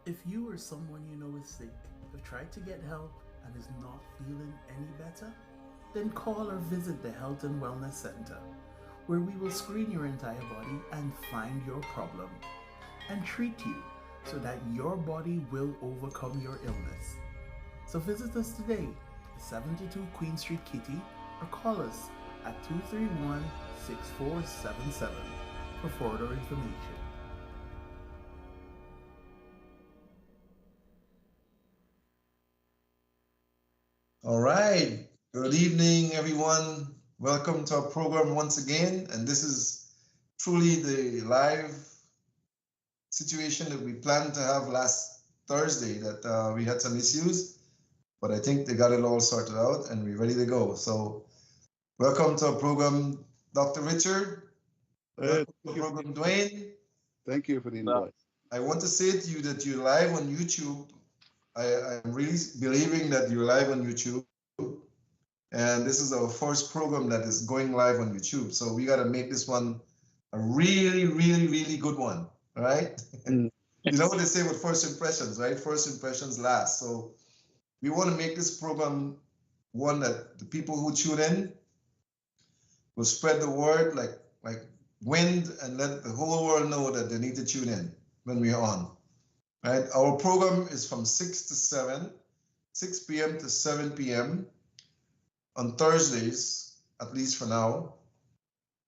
If you or someone you know is sick, have tried to get help and is not feeling any better, then call or visit the Health and Wellness Center, where we will screen your entire body and find your problem and treat you so that your body will overcome your illness. So visit us today, 72 Queen Street, Kitty, or call us at 231-6477 for further information. All right. Good evening, everyone. Welcome to our program once again. And this is truly the live situation that we planned to have last Thursday that we had some issues, but I think they got it all sorted out and we're ready to go. So welcome to our program, Dr. Richard. Welcome to the program, Dwayne. Thank you for the invite. I want to say to you that you're live on YouTube. I'm really believing that you're live on YouTube. And this is our first program that is going live on YouTube. So we got to make this one a really, really, really good one. All right. You know what they say with first impressions, right? First impressions last. So we want to make this program one that the people who tune in will spread the word like wind and let the whole world know that they need to tune in when we're on. Right? Our program is from 6 to 7, 6 p.m. to 7 p.m. on Thursdays, at least for now.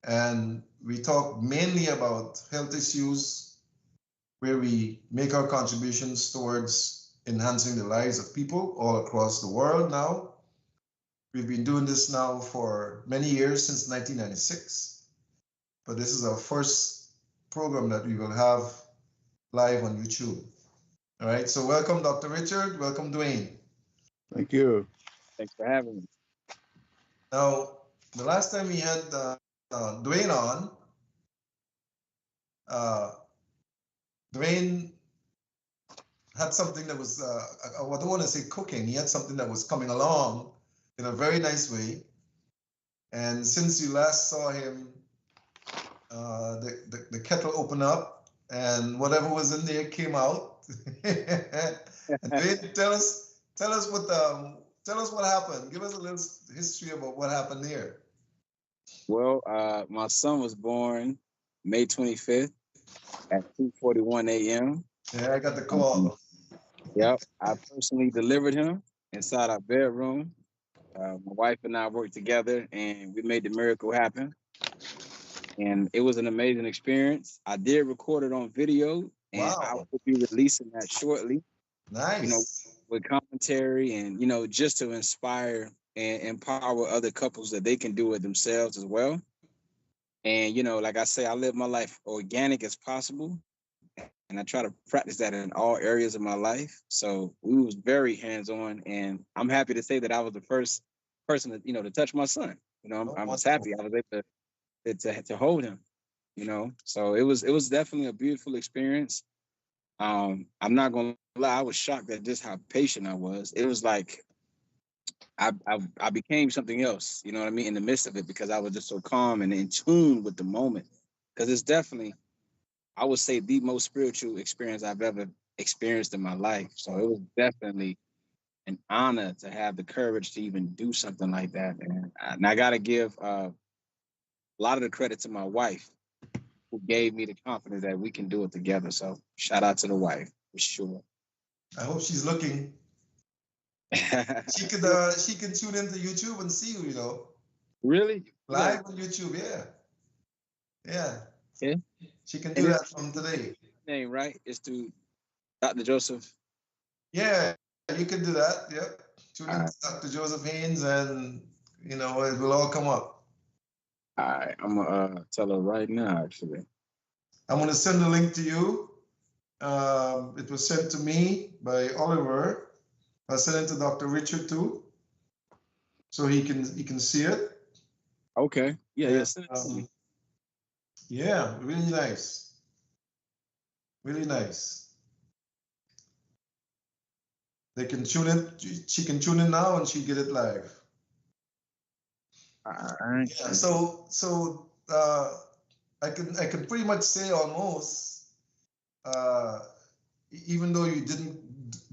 And we talk mainly about health issues where we make our contributions towards enhancing the lives of people all across the world now. We've been doing this now for many years, since 1996. But this is our first program that we will have live on YouTube. All right, so welcome, Dr. Richard. Welcome, Dwayne. Thank you. Thanks for having me. Now, the last time we had Dwayne on, uh, Dwayne had something that was, I don't want to say cooking, he had something that was coming along in a very nice way. And since you last saw him, the kettle opened up and whatever was in there came out. And Dwayne, tell us what happened. Give us a little history about what happened there. Well, my son was born May 25th at 2:41 a.m. Yeah, I got the call. Yep, I personally delivered him inside our bedroom. My wife and I worked together, and we made the miracle happen. And it was an amazing experience. I did record it on video, and I Wow. will be releasing that shortly. Nice. With commentary and just to inspire and empower other couples that they can do it themselves as well. And like I say, I live my life organic as possible, and I try to practice that in all areas of my life. So we was very hands-on, and I'm happy to say that I was the first person to touch my son. I was happy I was able to hold him. So it was definitely a beautiful experience. I'm not gonna lie, I was shocked at just how patient I was. It was like I became something else, you know what I mean, in the midst of it, because I was just so calm and in tune with the moment. Because it's definitely, I would say, the most spiritual experience I've ever experienced in my life. So it was definitely an honor to have the courage to even do something like that. And I got to give a lot of the credit to my wife, who gave me the confidence that we can do it together. So shout out to the wife for sure. I hope she's looking. She can tune into YouTube and see you, Really? live on YouTube. Yeah. Yeah. She can do And that from today. name, right? Is to Dr. Joseph. Yeah, you can do that. Yep. Tune All in right. to Dr. Joseph Haynes and it will all come up. All right. I'm gonna tell her right now, actually. I'm gonna send the link to you. It was sent to me by Oliver. I'll send it to Dr. Richard too, so he can see it. Okay. Yeah, And, yes. yeah, really nice. Really nice. They can tune in. She can tune in now and she get it live. All right. Yeah. So I can pretty much say almost. Uh, even though you didn't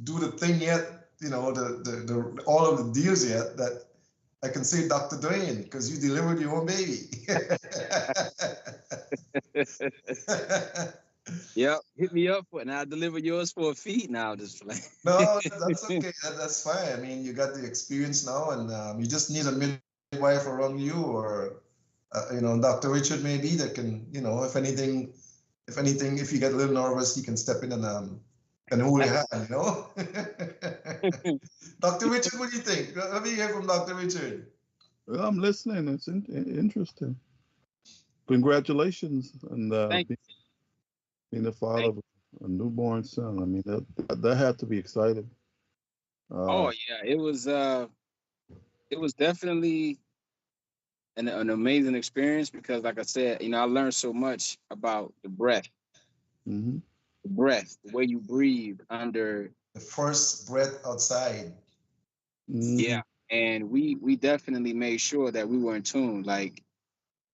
do the thing yet, you know, the all of the deals yet, that I can say Dr. Dwayne because you delivered your own baby. Yep, hit me up and I'll deliver yours for a fee. Now, just like No, that's okay. That's fine. I mean, you got the experience now, and you just need a midwife around you, or you know, Dr. Richard maybe that can, you know, if anything, if you get a little nervous, he can step in and hold your hand, you know. Dr. Richard, what do you think? Let me hear from Dr. Richard. Well, I'm listening. It's interesting. Congratulations on Thank you. being the father of a newborn son. I mean, that had to be exciting. Oh yeah, it was definitely an amazing experience because, like I said, you know, I learned so much about the breath, Mm-hmm. the way you breathe under. The first breath outside. Mm-hmm. Yeah, and we definitely made sure that we were in tune. Like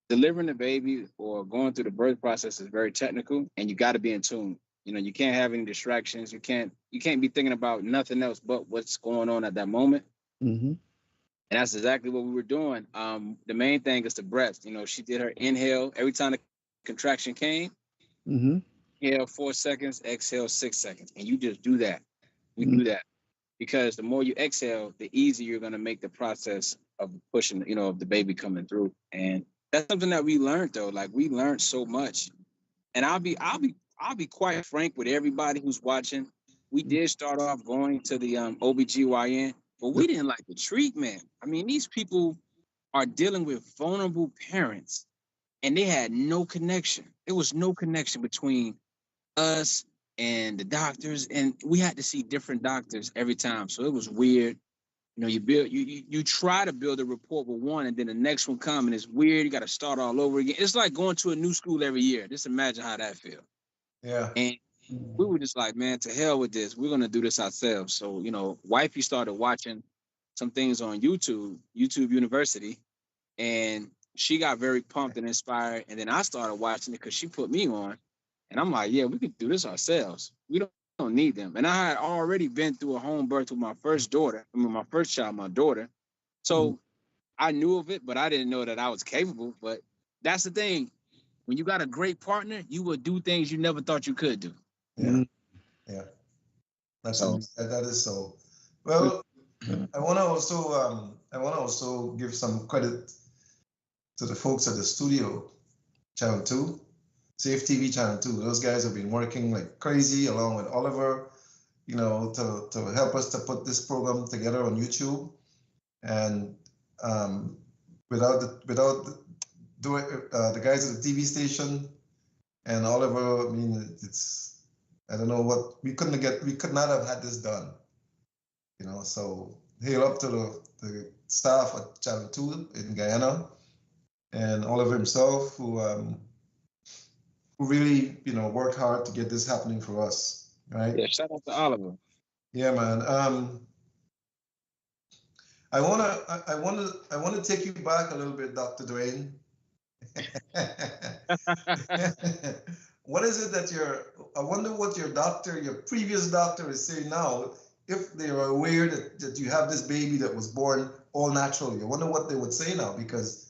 delivering a baby or going through the birth process is very technical, and you got to be in tune. You know, you can't have any distractions. You can't be thinking about nothing else but what's going on at that moment. Mm-hmm. And that's exactly what we were doing. The main thing is the breath. You know, she did her inhale every time the contraction came. Mm-hmm. Inhale 4 seconds, exhale 6 seconds, and you just do that. We Mm-hmm. do that because the more you exhale, the easier you're going to make the process of pushing, you know, of the baby coming through. And that's something that we learned though. Like we learned so much. And I'll be quite frank with everybody who's watching. We did start off going to the OBGYN, but we didn't like the treatment. I mean, these people are dealing with vulnerable parents and they had no connection. There was no connection between us and the doctors, and we had to see different doctors every time. So it was weird. You know, you try to build a rapport with one, and then the next one come and it's weird. You got to start all over again. It's like going to a new school every year. Just imagine how that feels. Yeah. And we were just like, man, to hell with this. We're gonna do this ourselves. So, you know, wifey started watching some things on YouTube University, and she got very pumped and inspired. And then I started watching it because she put me on. And I'm like, yeah, we could do this ourselves. We don't need them. And I had already been through a home birth with my first daughter. I mean, my first child, my daughter. So I knew of it, but I didn't know that I was capable. But that's the thing. When you got a great partner, you will do things you never thought you could do. Yeah. Yeah. That is so. Well, I want to also give some credit to the folks at the studio, Channel 2, Safe TV Channel 2. Those guys have been working like crazy along with Oliver, you know, to help us to put this program together on YouTube. And without the guys at the TV station and Oliver, I mean, I don't know what we could not have had this done, you know. So hail up to the staff at Channel 2 in Guyana and Oliver himself, who really, you know, worked hard to get this happening for us, right? Yeah, shout out to Oliver. Yeah, man. I wanna take you back a little bit, Dr. Dwayne. What is it that I wonder what your previous doctor is saying now, if they are aware that you have this baby that was born all naturally. I wonder what they would say now, because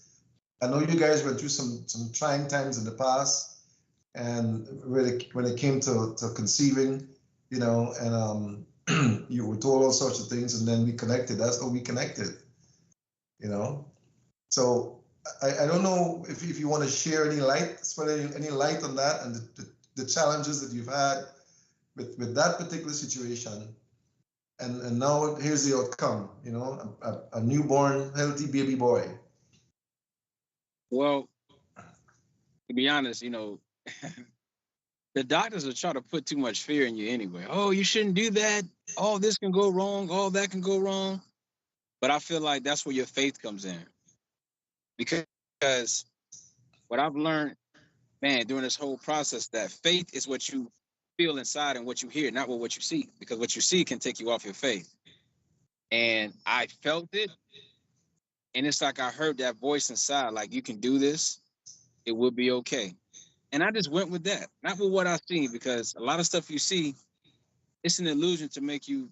I know you guys went through some trying times in the past, and when it came to conceiving, you know, and you were told all sorts of things, and then we connected. That's how we connected, you know. So I don't know if you want to share any light, spread any light on that, and the challenges that you've had with that particular situation, and now here's the outcome, you know, a newborn healthy baby boy. Well, to be honest, you know, the doctors are trying to put too much fear in you anyway. Oh, you shouldn't do that. Oh, this can go wrong. Oh, that can go wrong. But I feel like that's where your faith comes in. Because what I've learned, man, during this whole process, that faith is what you feel inside and what you hear, not what you see. Because what you see can take you off your faith. And I felt it. And it's like I heard that voice inside, like, you can do this. It will be okay. And I just went with that, not with what I seen, because a lot of stuff you see It's an illusion to make you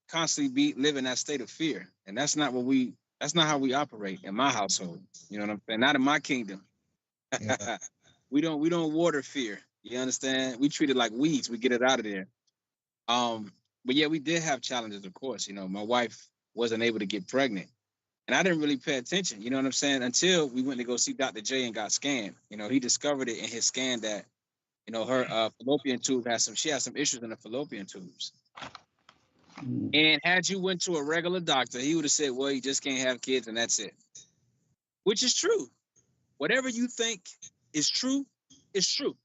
constantly live in that state of fear. And that's not how we operate in my household. You know what I'm saying? Not in my kingdom. Yeah. we don't water fear. You understand? We treat it like weeds. We get it out of there. But yeah, we did have challenges, of course. You know, my wife wasn't able to get pregnant. And I didn't really pay attention, you know what I'm saying, until we went to go see Dr. J and got scanned. You know, he discovered it in his scan that, you know, her fallopian tube she had some issues in the fallopian tubes. Mm. And had you went to a regular doctor, he would have said, well, you just can't have kids and that's it. Which is true. Whatever you think is true, is true.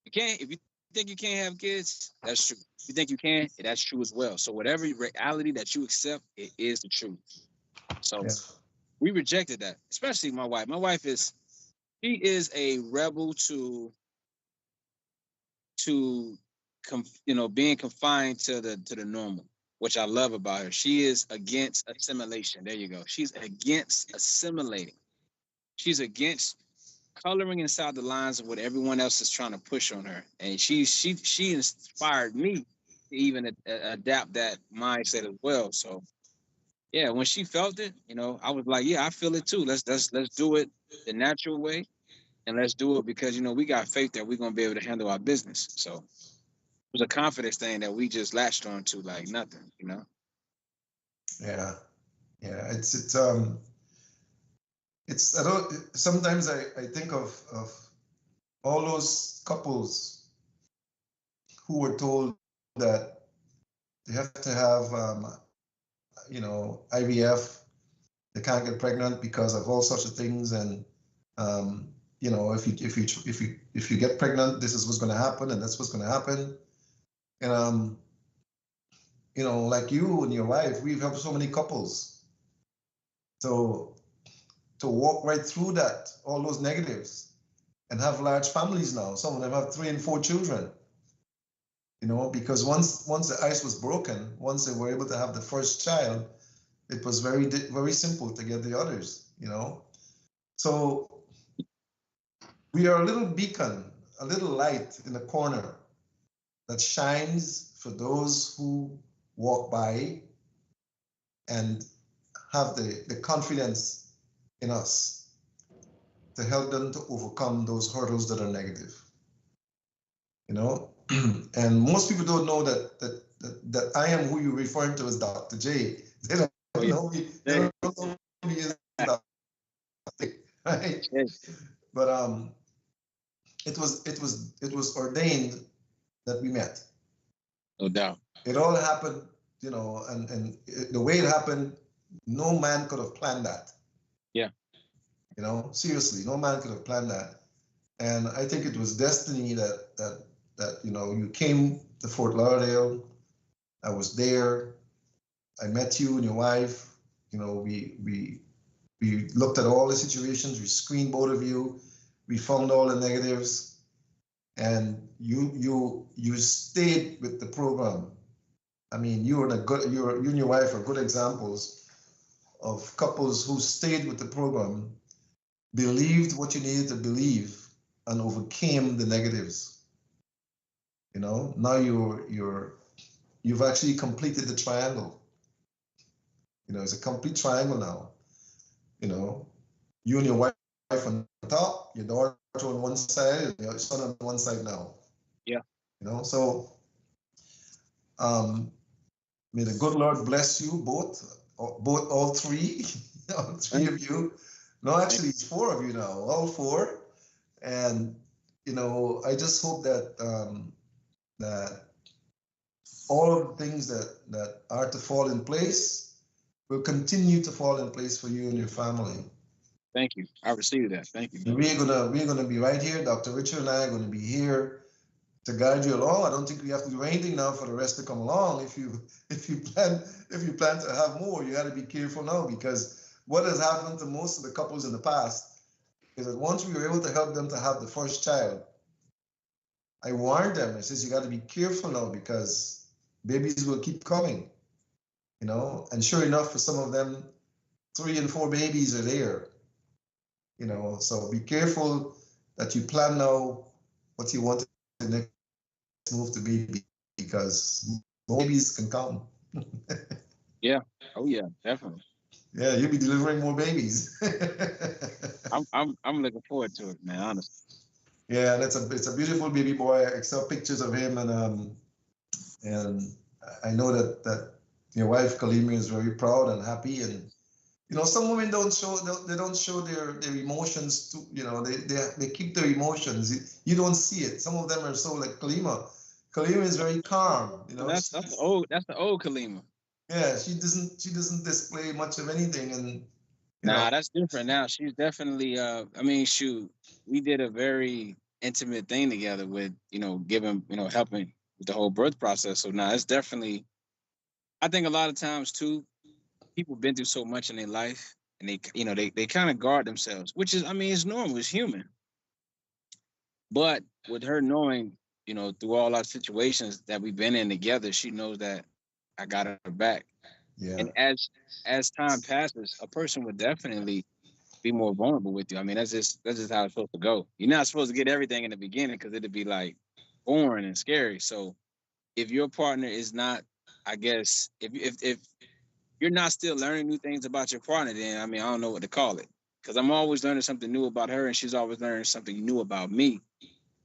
If you think you can't have kids, that's true. If you think you can, that's true as well. So whatever reality that you accept, it is the truth. So Yeah. we rejected that, especially my wife. My wife she is a rebel to being confined to the normal, which I love about her. She is against assimilation. There you go. She's against assimilating. She's against coloring inside the lines of what everyone else is trying to push on her. And she inspired me to even adapt that mindset as well. So yeah, when she felt it, you know, I was like, yeah, I feel it too. Let's do it the natural way. And let's do it because, you know, we got faith that we're going to be able to handle our business. So it was a confidence thing that we just latched on to like nothing, you know? Yeah. Yeah. I don't, sometimes I think of all those couples who were told that they have to have, IVF, they can't get pregnant because of all sorts of things. And, if you get pregnant, this is what's going to happen and that's what's going to happen. And, like you and your wife, we've helped so many couples to walk right through that, all those negatives, and have large families now. Some of them have 3 and 4 children. Because once the ice was broken, once they were able to have the first child, it was very very simple to get the others. So we are a little beacon, a little light in the corner that shines for those who walk by and have the confidence in us to help them to overcome those hurdles that are negative. And most people don't know that I am who you're referring to as Dr. J. They don't know me. They don't know me as Dr. J, right? But it was ordained that we met. No doubt. It all happened, and the way it happened, no man could have planned that. Yeah. Seriously, no man could have planned that. And I think it was destiny that you came to Fort Lauderdale. I was there. I met you and your wife. We looked at all the situations. We screened both of you. We found all the negatives, and you stayed with the program. I mean, you and your wife are good examples of couples who stayed with the program, believed what you needed to believe, and overcame the negatives. Now you've actually completed the triangle. It's a complete triangle now. You and your wife on top, your daughter on one side, and your son on one side now. Yeah. So may the good Lord bless you both, all three, all three of you. No, actually, it's 4 of you now, all 4. And I just hope that that all of the things that are to fall in place will continue to fall in place for you and your family. Thank you. I received that. Thank you. We're gonna be right here. Dr. Richard and I are gonna be here to guide you along. I don't think we have to do anything now for the rest to come along. If you plan to have more, you got to be careful now, because what has happened to most of the couples in the past is that once we were able to help them to have the first child, I warned them. I says, you got to be careful now, because babies will keep coming, and sure enough, for some of them, 3 and 4 babies are there, so be careful that you plan now what you want the next move to be because more babies can come. Yeah. Oh yeah, definitely. Yeah, you'll be delivering more babies. I'm looking forward to it, man. Honestly. Yeah, that's it's a beautiful baby boy. I saw pictures of him, and I know that your wife Kalimi is very proud and happy. And some women don't show they don't show their emotions too. They keep their emotions. You don't see it. Some of them are so like Kalima. Kalima is very calm. That's the old Kalima. Yeah, she doesn't display much of anything, and Nah, that's different now. She's definitely I mean, shoot, we did a very intimate thing together with, giving, helping with the whole birth process. So now it's definitely, I think a lot of times too, people been through so much in their life and they kind of guard themselves, which is, I mean, it's normal, it's human. But with her knowing, through all our situations that we've been in together, she knows that I got her back. yeah, And as time passes, a person would definitely be more vulnerable with you. I mean, that's just how it's supposed to go. You're not supposed to get everything in the beginning because it'd be like boring and scary. So if your partner is not, I guess, if you're not still learning new things about your partner, then I mean, I don't know what to call it. Because I'm always learning something new about her, and she's always learning something new about me.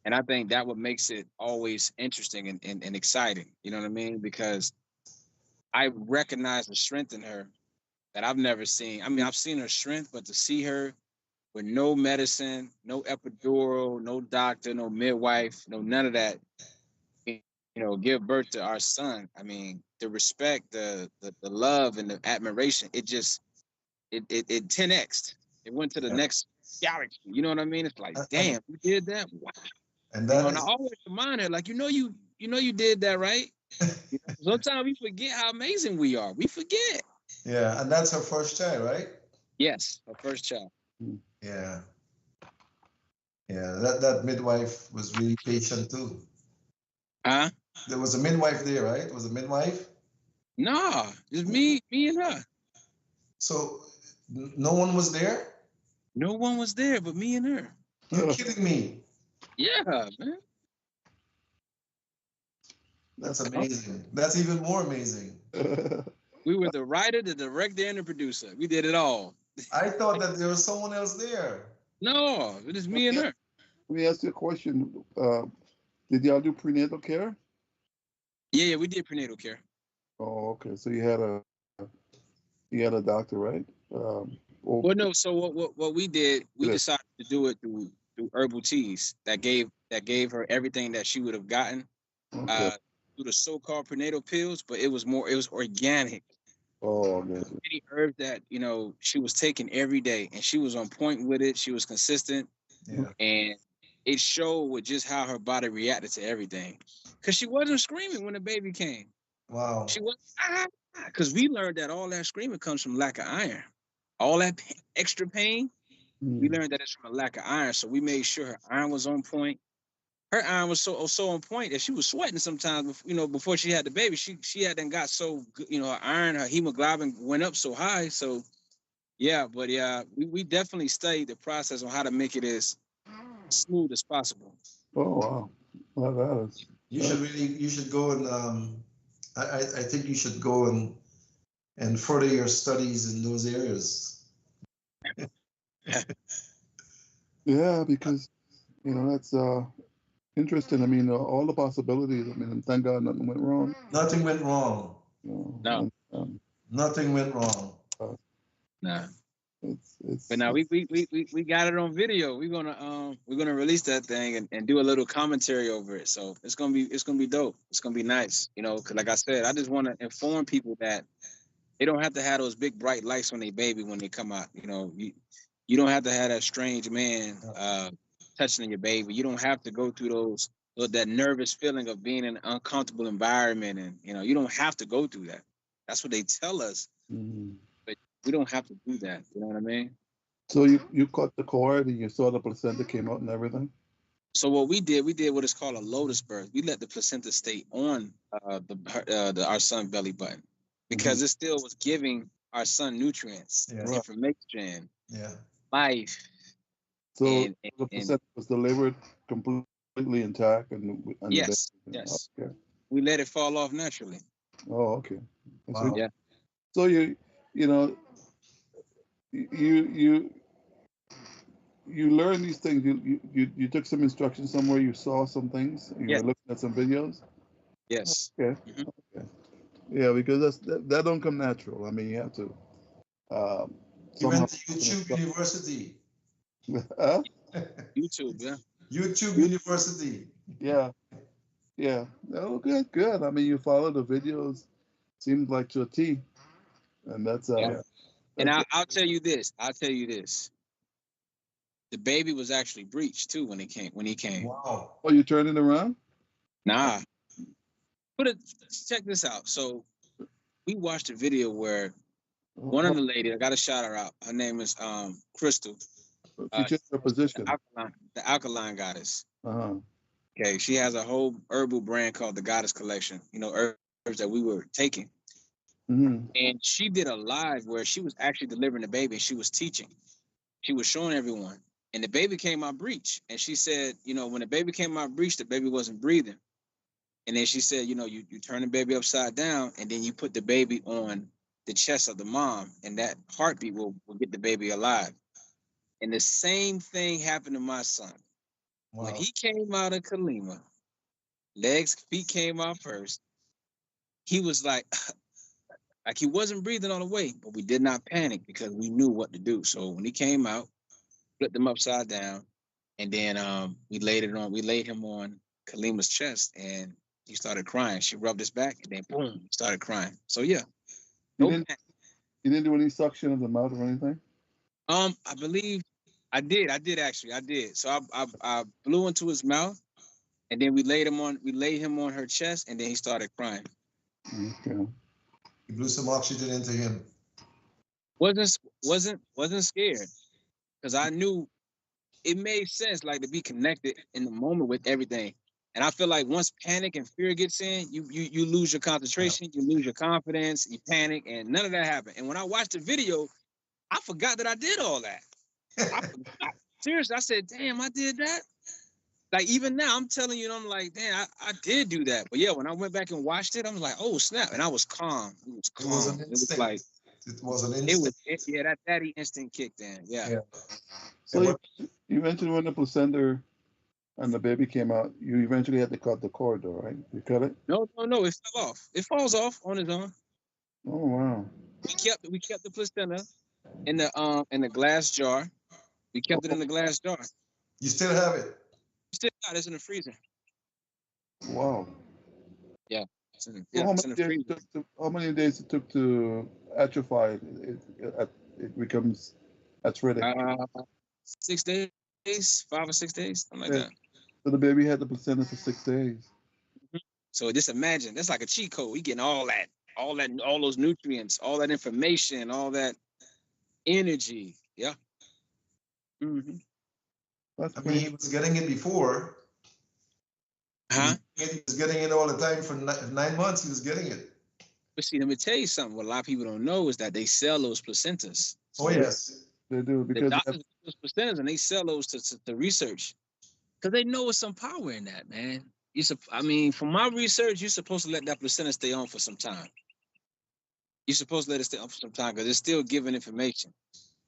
And I think that what makes it always interesting and exciting. You know what I mean? Because I recognize the strength in her that I've never seen. I mean, I've seen her strength, but to see her with no medicine, no epidural, no doctor, no midwife, no none of that, give birth to our son. I mean, the respect, the love and the admiration, it 10x. It went to the yeah. next galaxy. You know what I mean? It's like, And damn, you did that? Wow. and that And I is always remind her, like, you did that, right? Sometimes we forget how amazing we are. We forget. yeah, and that's her first child, right? Yes, her first child. Yeah, yeah. That midwife was really patient too. Huh? There was a midwife there, right? Was a midwife. Nah, just me and her. So no one was there. No one was there but me and her. You're kidding me. Yeah, man. That's That's amazing. That's even more amazing. We were the writer, the director, and the producer. We did it all. I thought that there was someone else there. No, it is me and her. Let me ask you a question. Did y'all do prenatal care? Yeah, we did prenatal care. Oh, okay. So you had a doctor, right? Well, no. So what we did, we Yeah. decided to do it through herbal teas that gave her everything that she would have gotten Okay. through the so-called prenatal pills, but it was organic. Oh, okay. Many herbs that she was taking every day, and she was on point with it. She was consistent, Yeah. and it showed with just how her body reacted to everything. Because she wasn't screaming when the baby came. Wow. She was because we learned that all that screaming comes from lack of iron. All that extra pain, we learned that it's from a lack of iron. So we made sure her iron was on point. Her iron was so on point that she was sweating sometimes. Before she had the baby, she hadn't got so good. Her iron, her hemoglobin went up so high. So yeah, but yeah, we definitely studied the process on how to make it as smooth as possible. Oh, wow. Well, that is. You should go and I think you should go and further your studies in those areas. Yeah, because that's interesting. I mean, all the possibilities. I mean, thank God nothing went wrong. Nothing went wrong. No. And, Nothing went wrong. Nah. it's But now we got it on video. We're gonna release that thing and do a little commentary over it. So it's gonna be dope. It's gonna be nice. Because like I said, I just want to inform people that they don't have to have those big bright lights on their baby when they come out. You don't have to have that strange man touching your baby. You don't have to go through that nervous feeling of being in an uncomfortable environment, and you don't have to go through that. That's what they tell us, but we don't have to do that. You know what I mean? So you cut the cord and you saw the placenta came out and everything. So what we did what is called a lotus birth. We let the placenta stay on our son belly button because it still was giving our son nutrients, Yeah. information, Yeah. life. So And the placenta was delivered completely completely intact and the Yes, baby. yes. Okay. We let it fall off naturally. Oh, okay. Wow. Yeah. So you know you you learn these things. You took some instructions somewhere. You saw some things. You Yes. were looking at some videos. Yes. Okay. Mhm. Okay. Yeah, because that don't come natural. I mean, you have to um, You somehow. went to YouTube University. Huh? YouTube, yeah. YouTube University. Yeah, yeah. Oh, good, good. I mean, you follow the videos. Seems like to a T, and that's Yeah. And that's I'll tell you this. I'll tell you this. The baby was actually breached too when he came. When he came. Wow. Oh, you turning around? Nah. Put it. Check this out. So we watched a video where one of the ladies, I got to shout her out. Her name is Crystal. She changed her position. The alkaline goddess. Uh-huh. Okay, she has a whole herbal brand called the Goddess Collection. You know, herbs that we were taking. Mm-hmm. And she did a live where she was actually delivering the baby and she was teaching. She was showing everyone. And the baby came out breech. And she said, you know, when the baby came out breech, the baby wasn't breathing. And then she said, you know, you turn the baby upside down and then you put the baby on the chest of the mom, and that heartbeat will get the baby alive. And the same thing happened to my son. Wow. When he came out of Kalima, feet came out first. He was like he wasn't breathing all the way, but we did not panic because we knew what to do. So when he came out, flipped him upside down, and then we laid him on Kalima's chest, and he started crying. She rubbed his back, and then boom, he started crying. So yeah, You no didn't panic. you didn't do any suction of the mouth or anything? I believe I did. I did actually. I did. So I blew into his mouth, and then we laid him on her chest, and then he started crying. Okay. You blew some oxygen into him. Wasn't scared because I knew it made sense, like to be connected in the moment with everything. And I feel like once panic and fear gets in, you lose your concentration, you lose your confidence, you panic, and none of that happened. And when I watched the video, I forgot that I did all that. Seriously, I said, damn, I did that. Like even now, I'm telling you, I'm like, damn, I did do that. But yeah, when I went back and watched it, I'm like, oh snap, and I was calm. It was calm. It was an It was instinct. like It was an instinct. yeah, that daddy instinct kicked in. Yeah. Yeah. So And you mentioned when the placenta and the baby came out, you eventually had to cut the cord, though, right? You cut it? No, it fell off. It falls off on its own. Oh wow. We kept the placenta in the glass jar. We kept it in the glass jar. you still have it. Still got it in the freezer. Wow. Yeah. So It's in the freezer. how many days it took to atrophy? It becomes arthritic. 6 days, 5 or 6 days, something like that. So the baby had the placenta for 6 days. So just imagine, that's like a cheat code. We getting all those nutrients, all that information, all that energy. Yeah. Mm-hmm. That's I mean, he was getting it before. Huh? He was getting it all the time for 9 months. He was getting it. But see, let me tell you something. What a lot of people don't know is that they sell those placentas. Oh yes. They do The because doctors get those placentas and they sell those to research because they know there's some power in that, man. I mean, from my research, you're supposed to let that placenta stay on for some time. You're supposed to let it stay on for some time because it's still giving information.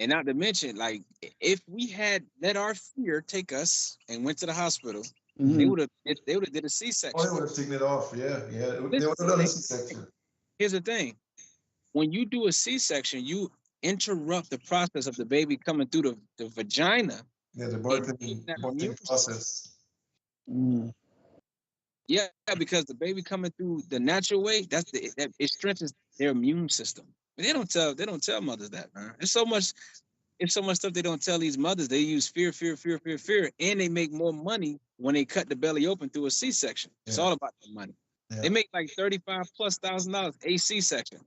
And not to mention, like, if we had let our fear take us and went to the hospital, they would have did a C-section. Oh, they would have taken it off. Yeah. They would have done a C-section. Here's the thing: when you do a C-section, you interrupt the process of the baby coming through the vagina. Yeah, the birthing process. Yeah, because the baby coming through the natural way, it strengthens their immune system. But they don't tell mothers that, man. It's so much stuff they don't tell these mothers. They use fear, and they make more money when they cut the belly open through a C-section. It's all about the money. Yeah. They make like $35,000+ a C-section.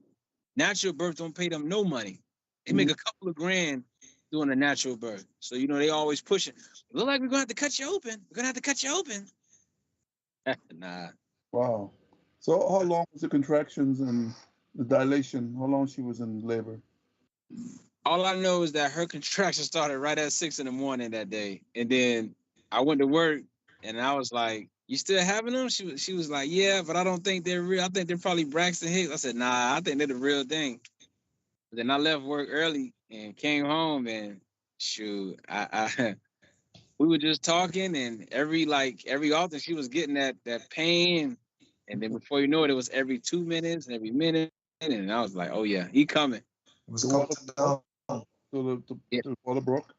Natural birth don't pay them no money. They make a couple of grand doing a natural birth. So they always push it. Look like we're gonna have to cut you open. We're gonna have to cut you open. Nah. Wow. So how long was the contractions and the dilation? How long she was in labor? All I know is that her contraction started right at 6 a.m. that day. And then I went to work And I was like, "You still having them?" She was like, "Yeah, but I don't think they're real. I think they're probably Braxton Hicks." I said, "Nah, I think they're the real thing." Then I left work early and came home, and shoot, I we were just talking, and every often she was getting that pain, and then before you know it, it was every 2 minutes and every minute, and I was like, "Oh yeah, he coming." It was The water counted broke. down. So Yeah. the water broke.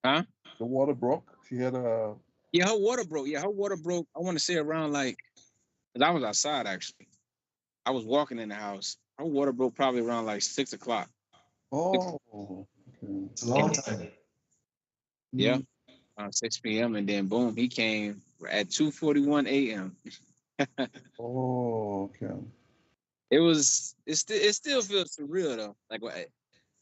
Huh? The water broke. She had a. Yeah, her water broke. Yeah, her water broke. I want to say around like, 'cause I was outside actually. I was walking in the house. Her water broke probably around like 6 o'clock. Oh. Okay. It's a long time. Yeah, Mm. 6 p.m. and then boom, he came at 2:41 a.m. Oh. Okay. It still feels surreal though. Like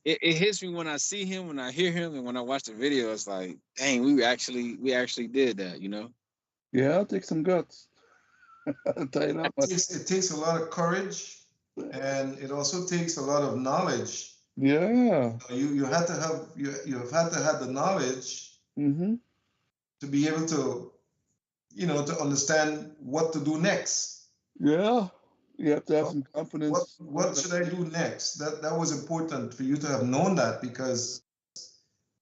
it hits me when I see him, when I hear him, and when I watch the video. It's like, dang, we actually did that, you know? Yeah, it takes some guts. I'll tell you that much. It takes a lot of courage, and it also takes a lot of knowledge. Yeah. You had to have you've had to have the knowledge Mm-hmm. to be able to to understand what to do next. Yeah. You have to have some What confidence. what should I do next? That was important for you to have known that, because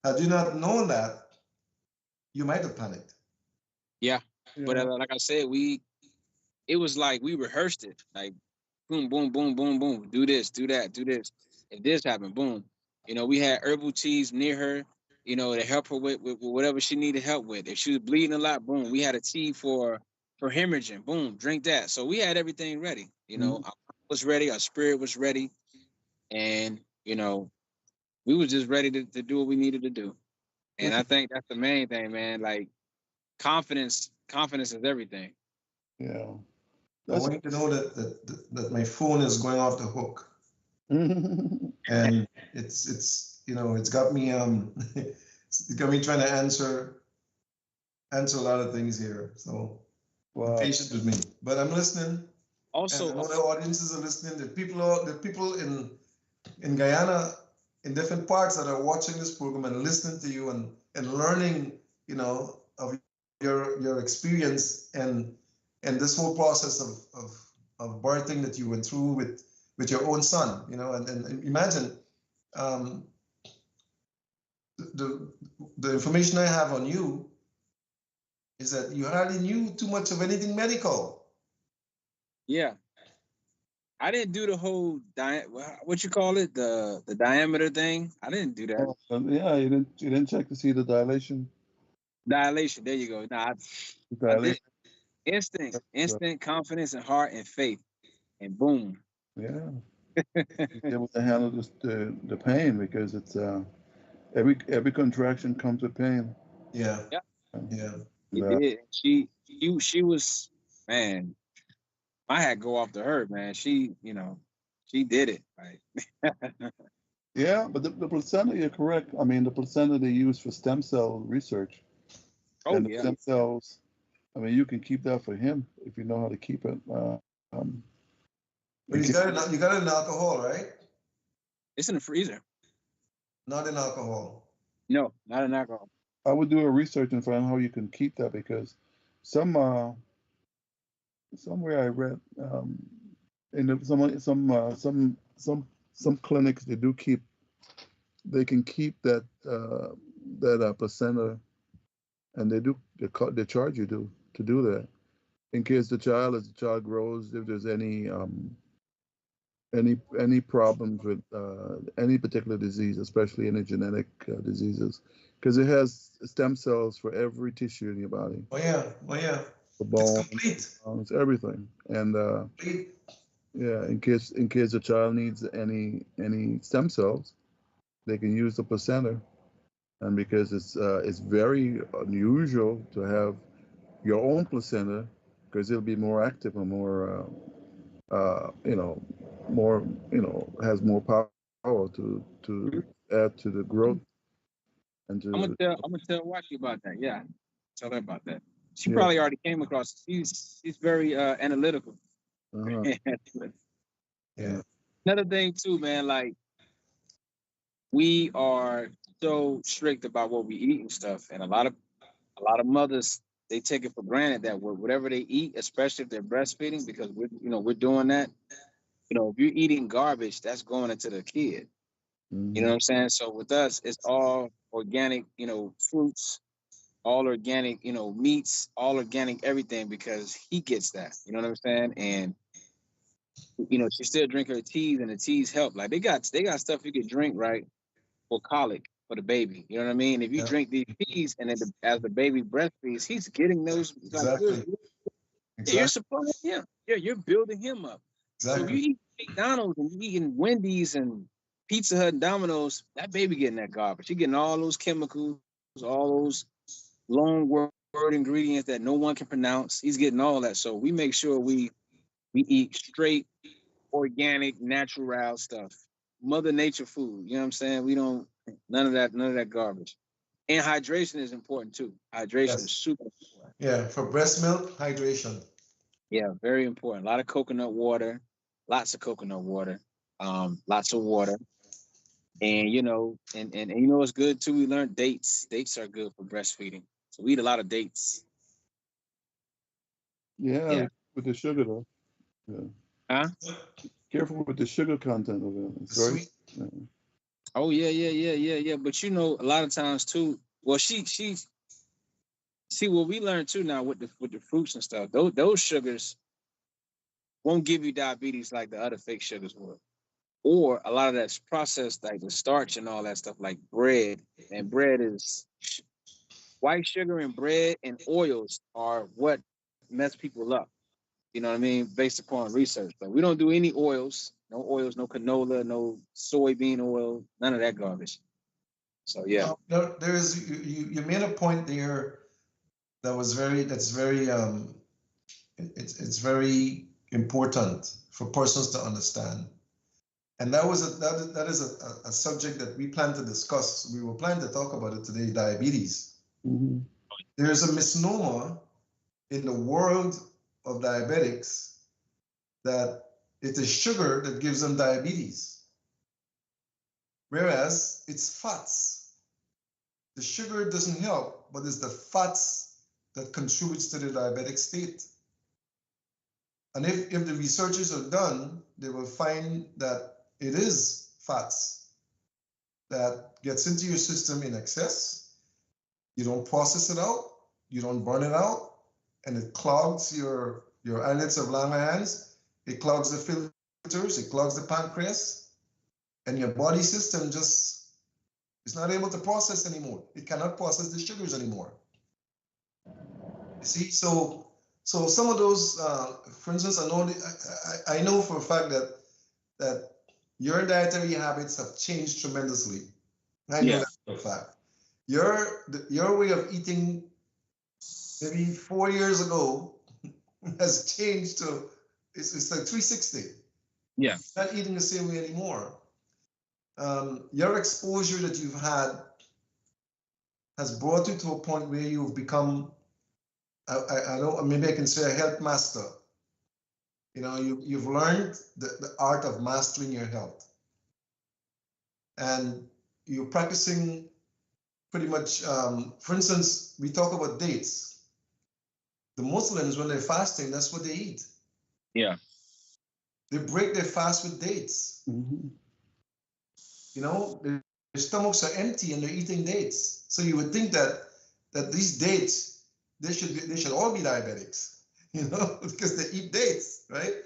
had you not known that, you might have panicked. Yeah. But Yeah. like I said, it was like we rehearsed it. Like boom, boom, boom, boom, boom. Do this, do that, do this. If this happened, boom. We had herbal teas near her, to help her with whatever she needed help with. If she was bleeding a lot, boom, we had a tea for hemorrhaging. Boom, drink that. So we had everything ready. Mhm. Our mind was ready, our spirit was ready, and we was just ready to do what we needed to do. And That's I think that's the main thing, man. Like confidence is everything. yeah. I That's want you to know that my phone is going off the hook, and it's got me it's got me trying to answer a lot of things here. So be wow. patient with me, but I'm listening, and I Also, know the audiences are listening. The people in Guyana, in different parts, that are watching this program and listening to you, and learning, of your experience, and this whole process of birthing that you went through with your own son, and imagine, um, the the information I have on you is that you hardly knew too much of anything medical. yeah, I didn't do the whole what you call it, the diameter thing. I didn't do that. Yeah, you didn't check to see the dilation. Dilation. There you go. Nah, The I did dilation. instant confidence and heart and faith, and boom. Yeah. Be able to handle the pain because it's every contraction comes with pain. Yeah, Yeah, And, yeah. it did. She was, man. My hat go off to her, man. She did it. Like, yeah, but the placenta, you're correct. I mean, the placenta they use for stem cell research, oh and the yeah, stem cells. I mean, you can keep that for him if you know how to keep it. But In case, you got it in alcohol, right? it's in the freezer. Not in alcohol. No, not an alcohol. I would do a research and find how you can keep that because some somewhere I read in some clinics they can keep that placenta, and they charge you to do that in case as the child grows, if there's any problems with any particular disease, especially any genetic diseases, because it has stem cells for every tissue in your body, Oh yeah, oh yeah. the It's bone, complete. lungs, everything, and Complete. yeah, in case the child needs any stem cells, they can use the placenta, and because it's very unusual to have your own placenta, because it'll be more active and more more has more power to add to the growth and to I'm gonna tell Wacky about that. Yeah, tell her about that. She yeah. probably already came across it. She's very analytical. Uh-huh. Yeah. Another thing too, man. Like we are so strict about what we eat and stuff, and a lot of mothers they take it for granted that whatever they eat, especially if they're breastfeeding, because we're doing that. If you're eating garbage, that's going into the kid. You know what I'm saying? So with us, it's all organic, fruits, all organic, meats, all organic, everything, because he gets that. You know what I'm saying? And she still drink her teas, and the teas help. Like they got stuff you can drink, right, for colic for the baby. You know what I mean? If you Yeah, drink these teas, and then as the baby breastfeeds, he's getting those. Like exactly. you're Exactly. supplying him. Yeah, you're building him up. So if you Exactly. eat McDonald's and you eating Wendy's and Pizza Hut and Domino's, that baby getting that garbage. You're getting all those chemicals, all those long word ingredients that no one can pronounce. He's getting all that. So we make sure we eat straight, organic, natural stuff. Mother Nature food. You know what I'm saying? We don't none of that garbage. And hydration is important too. Hydration is Yes. super important. Yeah. For breast milk, hydration. Yeah, very important. A lot of coconut water, lots of coconut water, lots of water. And it's good too. We learned dates. Dates are good for breastfeeding. So we eat a lot of dates. Yeah, Yeah. with the sugar though. Yeah. Huh? Careful with the sugar content of it. It's very. Sweet. Yeah. Oh yeah. But a lot of times too. Well, she see what we learned too now with the fruits and stuff. Those sugars won't give you diabetes like the other fake sugars would. Or a lot of that's processed, like the starch and all that stuff, like bread. And bread is white sugar, and bread and oils are what mess people up. You know what I mean? Based upon research. But we don't do any oils, no canola, no soybean oil, none of that garbage. So yeah. There's you made a point there that's very it's very important for persons to understand. And that is a subject that we plan to discuss. We were planning to talk about it today, diabetes. Mm-hmm. There's a misnomer in the world of diabetics that it is sugar that gives them diabetes, whereas it's fats. The sugar doesn't help, but it's the fats that contributes to the diabetic state. And if the researches are done, they will find that it is fats that gets into your system in excess. You don't process it out, you don't burn it out, and it clogs your islets of Langerhans. It clogs the filters, it clogs the pancreas, and your body system just is not able to process anymore. It cannot process the sugars anymore. You see, so some of those, for instance, I know for a fact that your dietary habits have changed tremendously. I know that for a fact. Your way of eating maybe 4 years ago has changed to it's like 360. Yeah. Not eating the same way anymore. Your exposure that you've had has brought you to a point where you've become, I don't, maybe I can say a health master. You've learned the art of mastering your health. And you're practicing pretty much, for instance, we talk about dates. The Muslims, when they're fasting, that's what they eat. Yeah. They break their fast with dates. Mm-hmm. Their stomachs are empty and they're eating dates. So you would think that these dates, they should all be diabetics, because they eat dates, right?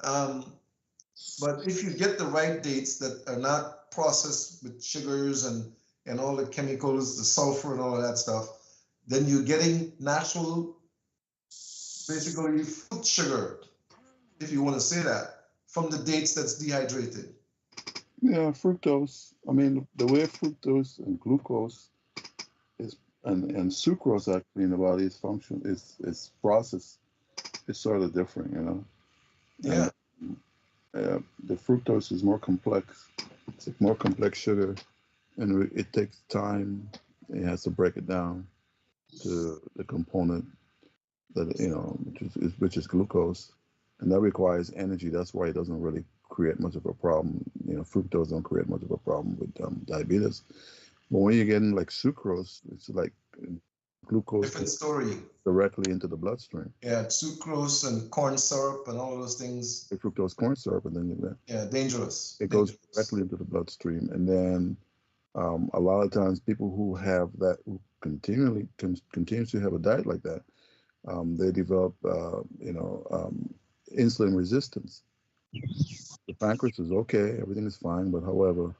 But if you get the right dates that are not processed with sugars and all the chemicals, the sulfur and all of that stuff, then you're getting natural, basically fruit sugar, if you want to say that, from the dates that's dehydrated. Yeah, fructose. I mean, the way fructose and glucose is and sucrose actually in the body is processed is sort of different, Yeah. And the fructose is more complex. It's a more complex sugar, and it takes time. It has to break it down to the component that which is glucose, and that requires energy. That's why it doesn't really create much of a problem. Fructose don't create much of a problem with diabetes. But when you're getting like sucrose, it's like glucose Different story. directly into the bloodstream. Yeah, sucrose and corn syrup and all of those things. The fructose corn syrup, and then Yeah, dangerous. it goes Dangerous. directly into the bloodstream. And then a lot of times, people who have that, who continues to have a diet like that, they develop, insulin resistance. The pancreas is okay, everything is fine, but however,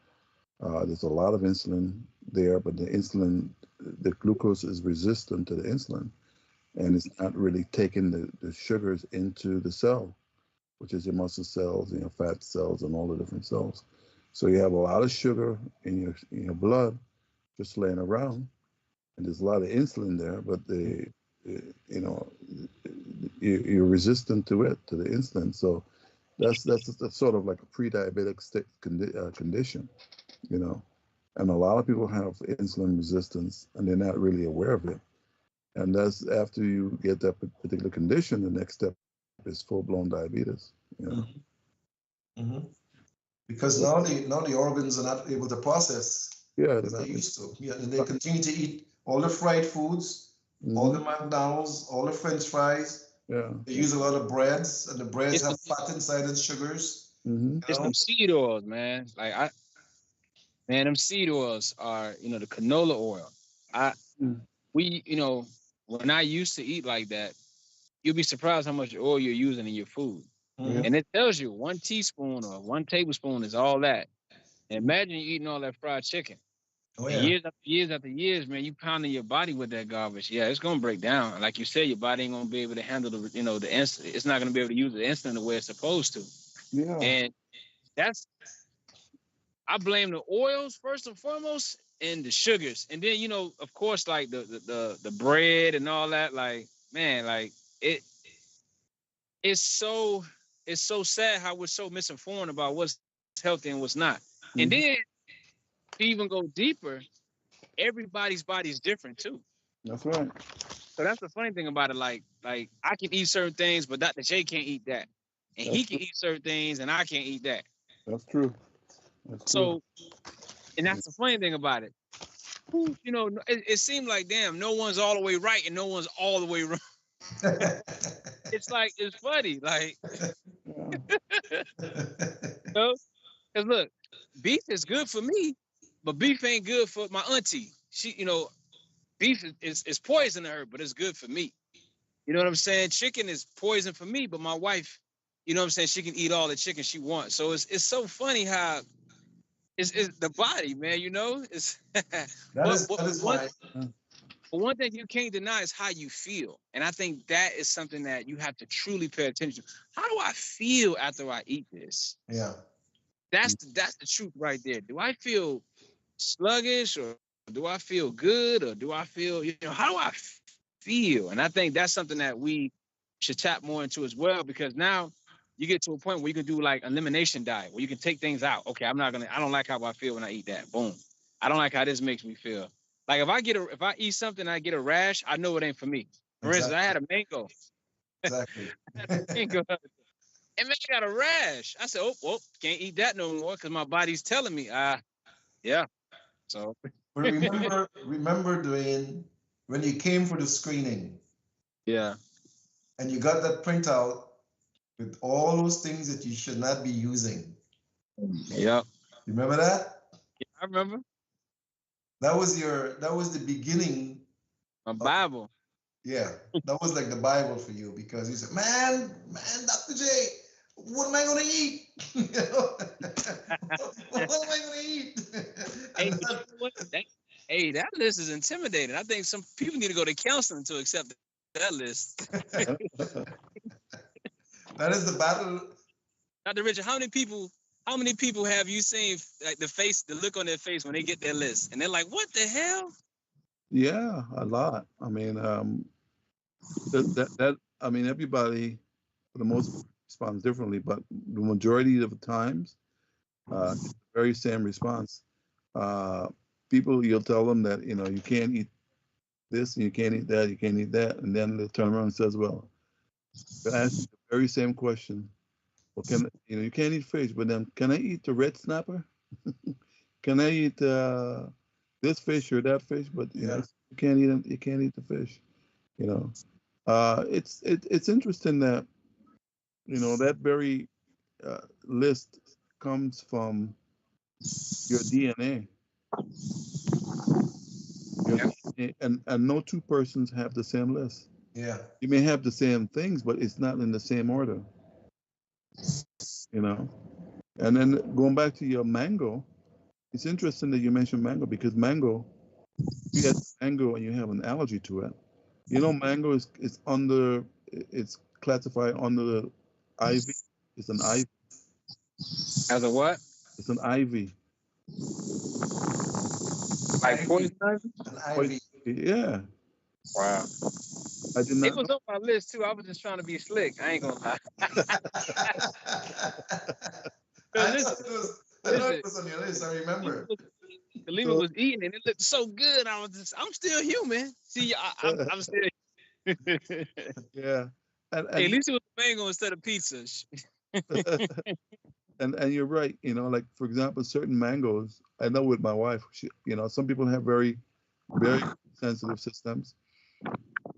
there's a lot of insulin there, but the glucose is resistant to the insulin, and it's not really taking the sugars into the cell, which is your muscle cells and your fat cells and all the different cells. So you have a lot of sugar in your blood just laying around, and there's a lot of insulin there, but you're resistant to the insulin. So that's sort of like a pre-diabetic condition, and a lot of people have insulin resistance and they're not really aware of it. And that's after you get that particular condition, the next step is full-blown diabetes. Mm-hmm. Because now the organs are not able to process as they used to. Yeah, and they continue to eat all the fried foods, all the McDonald's, all the French fries. Yeah. They use a lot of breads, and the breads have fat inside and sugars. It's them seed oils, man. Them seed oils are, the canola oil. When I used to eat like that, you'll be surprised how much oil you're using in your food. And it tells you 1 teaspoon or 1 tablespoon is all that. And imagine you eating all that fried chicken. Oh, and yeah. years after years, man, you pounding your body with that garbage. Yeah, it's gonna break down. Like you said, your body ain't gonna be able to handle the insulin. It's not gonna be able to use the insulin the way it's supposed to. Yeah. And I blame the oils first and foremost, and the sugars, and then of course, like the bread and all that. Like, man, like it's so sad how we're so misinformed about what's healthy and what's not. And then to even go deeper, everybody's body is different too. That's right. So that's the funny thing about it. Like I can eat certain things, but Dr. J can't eat that, and he can eat certain things, and I can't eat that. That's true. So, and that's the funny thing about it. It seemed like, damn, no one's all the way right and no one's all the way wrong. It's funny, like, because look, beef is good for me, but beef ain't good for my auntie. She, beef is poison to her, but it's good for me. You know what I'm saying? Chicken is poison for me, but my wife, you know what I'm saying, she can eat all the chicken she wants. So it's so funny how it's the body, man, It's that is why. But one thing you can't deny is how you feel. And I think that is something that you have to truly pay attention to. How do I feel after I eat this? Yeah. That's the truth right there. Do I feel sluggish, or do I feel good, or do I feel, how do I feel? And I think that's something that we should tap more into as well, because now you get to a point where you can do like elimination diet, where you can take things out. Okay, I don't like how I feel when I eat that. Boom. I don't like how this makes me feel. Like if I eat something and I get a rash, I know it ain't for me. For instance, I had a mango. Exactly. Mango. And man, I got a rash. I said, oh, can't eat that no more because my body's telling me, yeah. So But remember, Dwayne, when you came for the screening. Yeah. And you got that printout with all those things that you should not be using. Yep. You remember that? Yeah, I remember. That was the beginning. My Bible. Yeah, that was like the Bible for you, because you said, man, Dr. J, what am I going to eat? What am I going to eat? That list is intimidating. I think some people need to go to counseling to accept that list. That is the battle. Dr. Richard, how many people have you seen, like, the look on their face when they get their list, and they're like, what the hell? Yeah, a lot. I mean, everybody for the most part responds differently, but the majority of the times, it's the very same response. People, you'll tell them that, you can't eat this and you can't eat that, and then they'll turn around and says, well, I ask you the very same question. Well, you can't eat fish, but then can I eat the red snapper? Can I eat this fish or that fish, but you know, Yeah. you can't eat it. You can't eat the fish. You know, it's interesting that you know that very list comes from your DNA. Your Yeah. DNA, and no two persons have the same list. Yeah. You may have the same things, but it's not in the same order. You know, and then going back to your mango, it's interesting that you mentioned mango because mango, you have mango and you have an allergy to it. You know, mango is under, it's classified under the ivy. It's an ivy. As a what? It's an ivy. Like Ivy. poison ivy? An Poison ivy. ivy. Yeah, Wow. I did It not was know. on my list too. I was just trying to be slick. I ain't gonna lie. I Listen, thought it was. I know it listen. was on your list. I remember. Kalima So, was eating and it looked so good. I'm still human. See, I'm still. Hey, yeah, at least it was mango instead of pizza. and you're right. You know, like for example, certain mangoes. I know with my wife, you know, some people have very sensitive systems.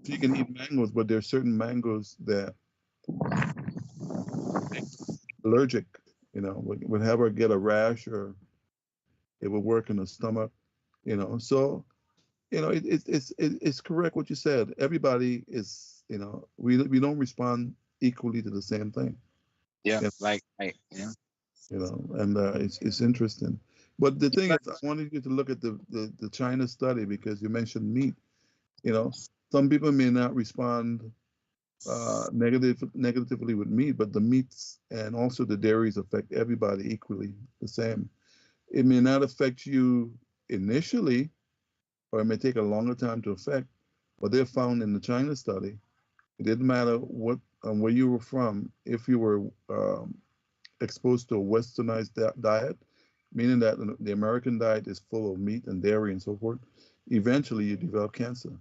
She can eat mangoes, but there are certain mangoes that allergic. You know, would have her get a rash or it would work in the stomach. You know, so you know it's correct what you said. Everybody is, you know, we don't respond equally to the same thing. Yeah, You like yeah. know, and it's interesting. But the thing is, I wanted you to look at the China study because you mentioned meat. You know, some people may not respond negatively with meat, but the meats and also the dairies affect everybody equally the same. It may not affect you initially, or it may take a longer time to affect. But they found in the China study, it didn't matter what where you were from, if you were exposed to a westernized diet, meaning that the American diet is full of meat and dairy and so forth, eventually you develop cancer.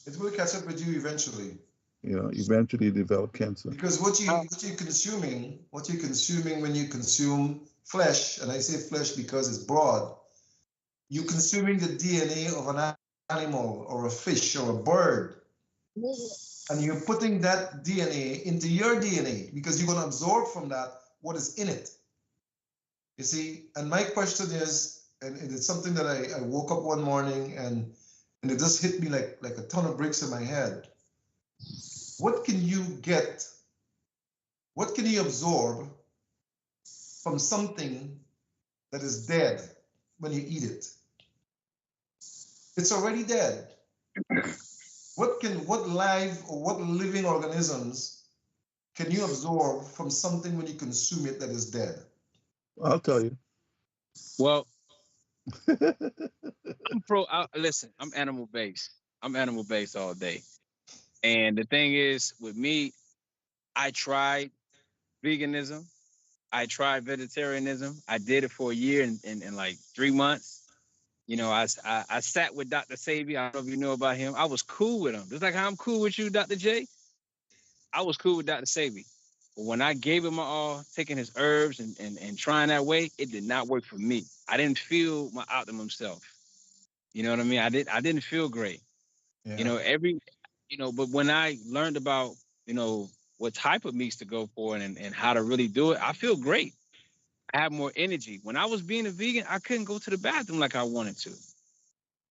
It will catch up with you eventually. You know, eventually you develop cancer. Because what you're consuming when you consume flesh, and I say flesh because it's broad, you're consuming the DNA of an animal or a fish or a bird, and you're putting that DNA into your DNA because you're going to absorb from that what is in it. You see, and my question is, and it's something that I woke up one morning and it just hit me like a ton of bricks in my head. What can you get? What can you absorb from something that is dead when you eat it? It's already dead. What live or what living organisms can you absorb from something when you consume it that is dead? I'll tell you. Well, listen, I'm animal based. I'm animal based all day. And the thing is, with me, I tried veganism. I tried vegetarianism. I did it for a year and like 3 months. You know, I sat with Dr. Sabi. I don't know if you know about him. I was cool with him. Just like how I'm cool with you, Dr. J. I was cool with Dr. Sabi. But when I gave him my all, taking his herbs and trying that way, it did not work for me. I didn't feel my optimum self. You know what I mean? I didn't feel great. You Yeah. know, but when I learned about, you know, what type of meats to go for and how to really do it, I feel great. I have more energy. When I was being a vegan, I couldn't go to the bathroom like I wanted to.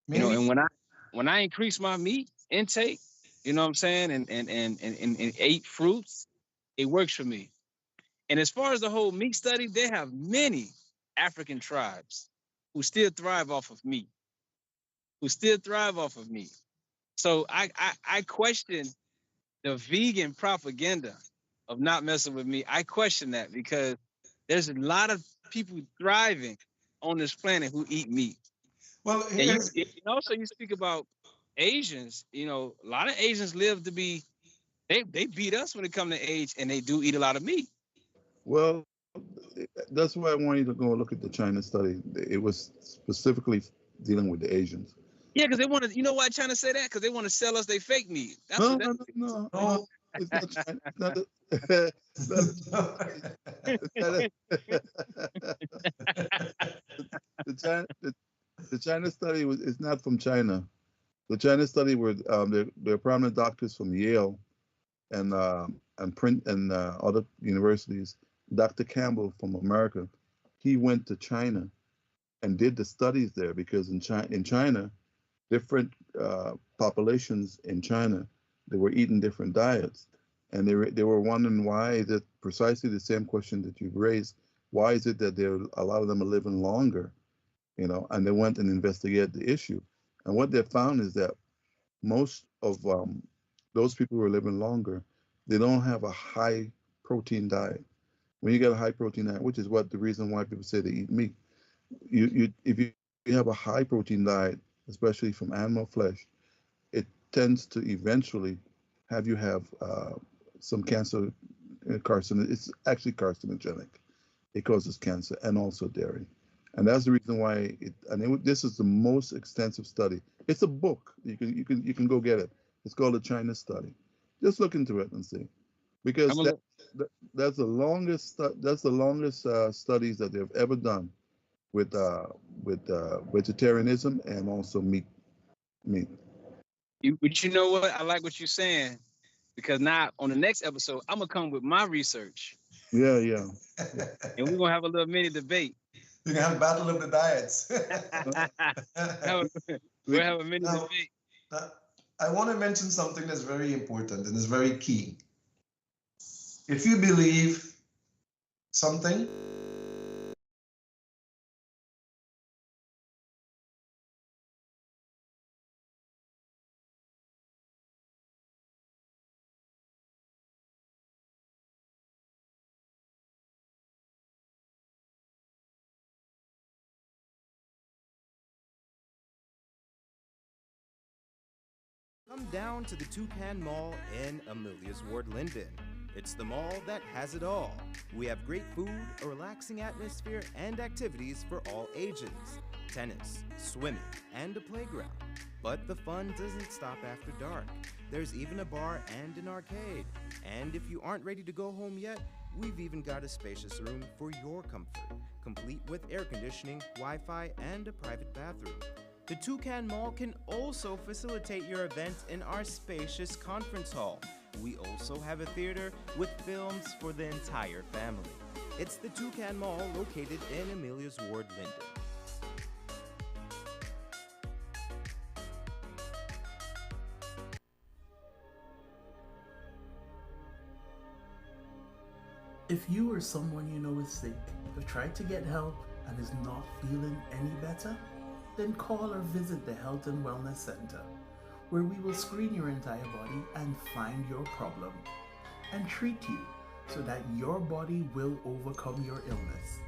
You know, Maybe and when I increased my meat intake, you know what I'm saying, and ate fruits, it works for me. And as far as the whole meat study, they have many African tribes who still thrive off of meat, who still thrive off of meat. So I question the vegan propaganda of not messing with meat. I question that because there's a lot of people thriving on this planet who eat meat. well And here's also you speak about Asians. You know, a lot of Asians live to be they beat us when it comes to age, and they do eat a lot of meat. Well, that's why I want you to go look at the China study. It was specifically dealing with the Asians. Yeah, because they want to. You know why I'm trying to say that? Because they want to sell us their fake meat. That's No, what no, that. no, no, no. no. It's not China. It's not. It's not a China study. It's not a- the China. The China study is not from China. The China study were they're prominent doctors from Yale and other universities. Dr. Campbell from America, he went to China and did the studies there because in China, different populations in China, they were eating different diets, and they were wondering why is it precisely the same question that you've raised. Why is it that a lot of them are living longer, and they went and investigated the issue, and what they found is that most of those people who are living longer, they don't have a high protein diet. When you get a high protein diet, which is what the reason why people say they eat meat, if you have a high protein diet, especially from animal flesh, it tends to eventually have you have some cancer, it's actually carcinogenic. It causes cancer and also dairy. And that's the reason why this is the most extensive study. It's a book. You can go get it. It's called the China study. Just look into it and see, because that's the longest studies that they've ever done with vegetarianism and also meat. But you know what? I like what you're saying, because now on the next episode, I'm gonna come with my research. Yeah. And we're gonna have a little mini debate. You can have battle of the diets. We'll have a mini debate. I want to mention something that's very important and is very key. If you believe something, Come down to the Toucan Mall in Amelia's Ward, Linden. It's the mall that has it all. We have great food, a relaxing atmosphere, and activities for all ages. Tennis, swimming, and a playground. But the fun doesn't stop after dark. There's even a bar and an arcade. And if you aren't ready to go home yet, we've even got a spacious room for your comfort, complete with air conditioning, Wi-Fi, and a private bathroom. The Toucan Mall can also facilitate your events in our spacious conference hall. We also have a theater with films for the entire family. It's the Toucan Mall located in Amelia's Ward, Linden. If you or someone you know is sick, have tried to get help, and is not feeling any better, then call or visit the Health and Wellness Center, where we will screen your entire body and find your problem and treat you so that your body will overcome your illness.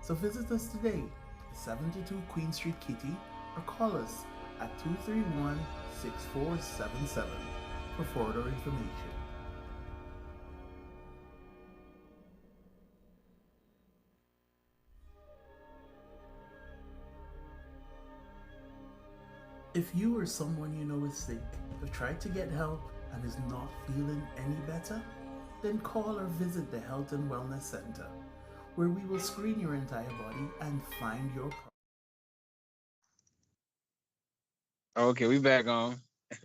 So visit us today at 72 Queen Street, Kitty, or call us at 231-6477 for further information. If you or someone you know is sick, have tried to get help, and is not feeling any better, then call or visit the Health and Wellness Center, where we will screen your entire body and find your problem. Okay, we back on.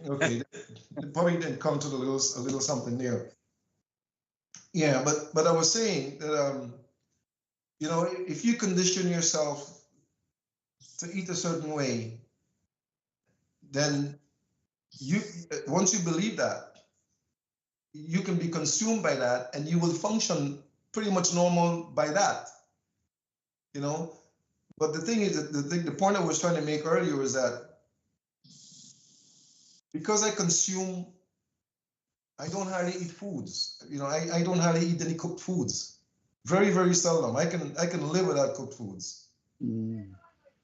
Okay, probably didn't come to a little something there. Yeah, but I was saying that if you condition yourself to eat a certain way, then once you believe that, you can be consumed by that, and you will function pretty much normal by that. But the thing is that the point I was trying to make earlier is that because I don't hardly eat foods. I don't hardly eat any cooked foods. Very, very seldom. I can live without cooked foods. And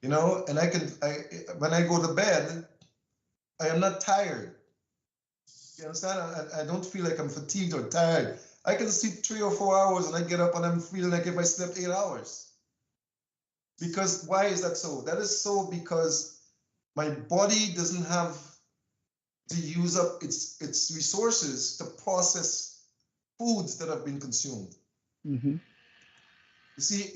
when I go to bed, I am not tired. You understand? I don't feel like I'm fatigued or tired. I can sleep 3 or 4 hours and I get up and I'm feeling like if I slept 8 hours. Because why is that so? That is so because my body doesn't have to use up its resources to process foods that have been consumed. Mm-hmm. You see,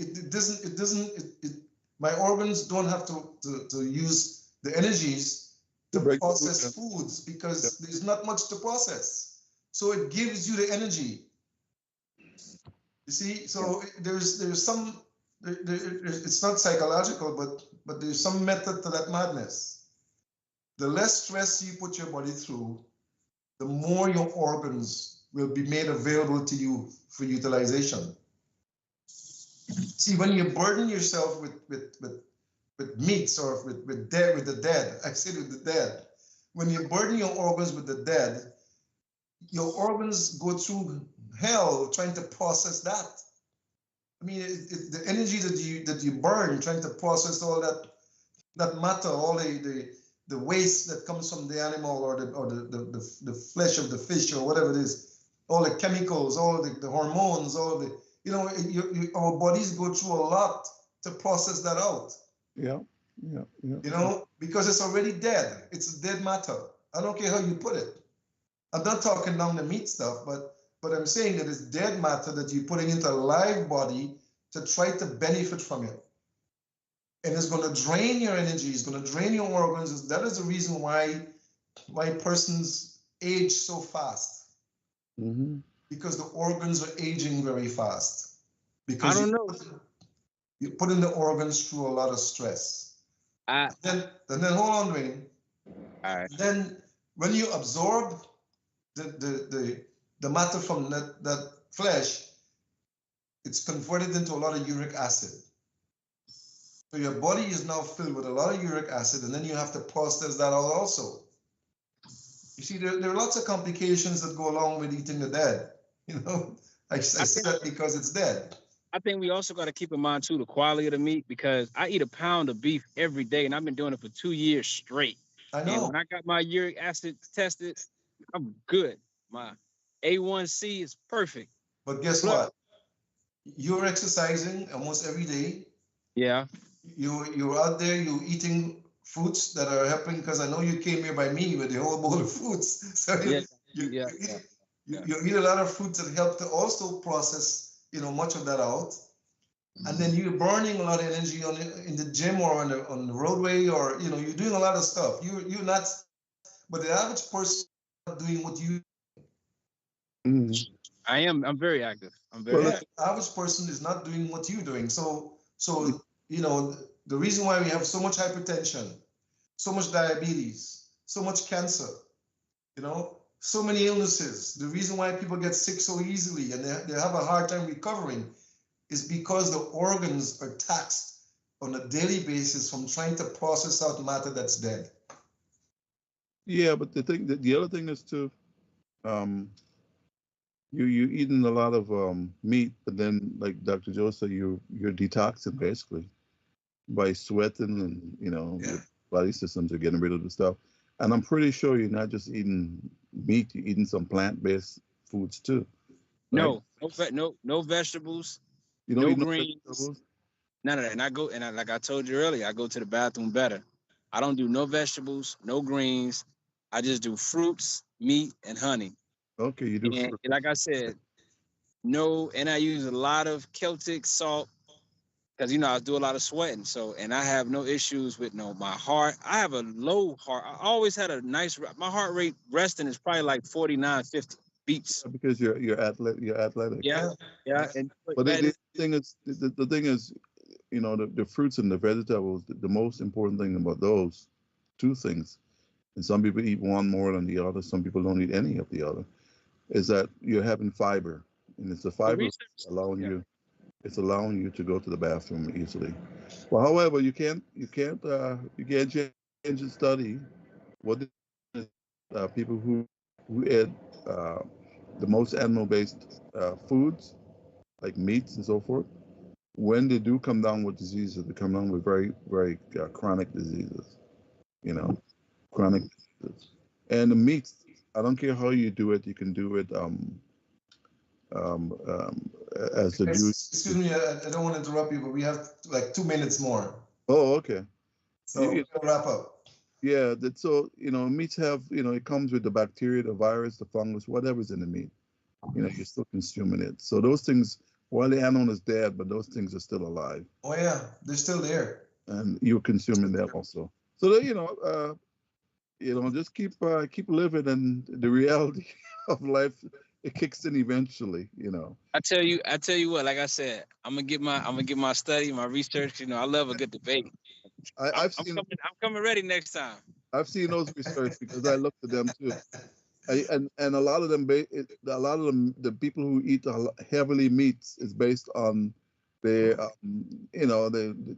My organs don't have to use the energies To to break the food process down. foods because there's not much to process. So it gives you the energy. You see, so there's some it's not psychological, but there's some method to that madness. The less stress you put your body through, the more your organs will be made available to you for utilization. See, when you burden yourself with meats or with the dead, I said with the dead. When you burden your organs with the dead, your organs go through hell trying to process that. I mean, the energy that you burn trying to process all that matter, all the waste that comes from the animal or the flesh of the fish or whatever it is, all the chemicals, all the hormones, all the our bodies go through a lot to process that out. Yeah. Because it's already dead. It's dead matter. I don't care how you put it. I'm not talking down the meat stuff, but I'm saying that it's dead matter that you're putting into a live body to try to benefit from it. And it's going to drain your energy, it's going to drain your organs. That is the reason why persons age so fast. Mm-hmm. Because the organs are aging very fast. I don't know. You're putting the organs through a lot of stress. Then hold on, Dwayne. All right. Then when you absorb the matter from that flesh, it's converted into a lot of uric acid. So your body is now filled with a lot of uric acid, and then you have to process that out also. You see, there are lots of complications that go along with eating the dead. I say that because it's dead. I think we also got to keep in mind too the quality of the meat, because I eat a pound of beef every day, and I've been doing it for 2 years straight. I know. And when I got my uric acid tested, I'm good. My A1C is perfect. But guess what? You're exercising almost every day. Yeah. You're out there. You're eating fruits that are helping, because I know you came here by me with the whole bowl of fruits. So you eat a lot of fruits that help to also process much of that out. And then you're burning a lot of energy in the gym or on the roadway, or you're doing a lot of stuff. You're not, but the average person is not doing what you. Mm-hmm. I'm very active. The average person is not doing what you're doing. So the reason why we have so much hypertension, so much diabetes, so much cancer, so many illnesses. The reason why people get sick so easily and they have a hard time recovering is because the organs are taxed on a daily basis from trying to process out matter that's dead. Yeah, but the other thing is too, you eating a lot of meat, but then like Dr. Joe said, you're detoxing basically by sweating, and your body systems are getting rid of the stuff. And I'm pretty sure you're not just eating meat; you're eating some plant-based foods too. Right? No vegetables. You don't no eat greens. No vegetables? None of that. And like I told you earlier, I go to the bathroom better. I don't do no vegetables, no greens. I just do fruits, meat, and honey. Okay, you do. And like I said, and I use a lot of Celtic salt, because I do a lot of sweating. So, and I have no issues with my heart. I have a low heart. I always had a nice. My heart rate resting is probably like 49, 50 beats. Because you're athletic. Yeah. And but the thing is, the fruits and the vegetables. The most important thing about those two things, and some people eat one more than the other. Some people don't eat any of the other. Is that you're having fiber, and it's the fiber allowing you. It's allowing you to go to the bathroom easily. Well, however, you can't change the study. What people who eat the most animal-based foods, like meats and so forth, when they do come down with diseases, they come down with very, very chronic diseases. Chronic diseases. And the meats, I don't care how you do it, you can do it as the juice. Excuse me, I don't want to interrupt you, but we have like 2 minutes more. Oh, okay. So we'll wrap up. Yeah, meats have, it comes with the bacteria, the virus, the fungus, whatever's in the meat. You're still consuming it. So those things, while the animal is dead, but those things are still alive. Oh yeah, they're still there. and you're consuming that also. So that, just keep living, and the reality of life, it kicks in eventually. I tell you what. Like I said, I'm gonna get my study, my research. I love a good debate. I'm coming ready next time. I've seen those research because I looked at them too. And a lot of them, the people who eat heavily meats is based on their,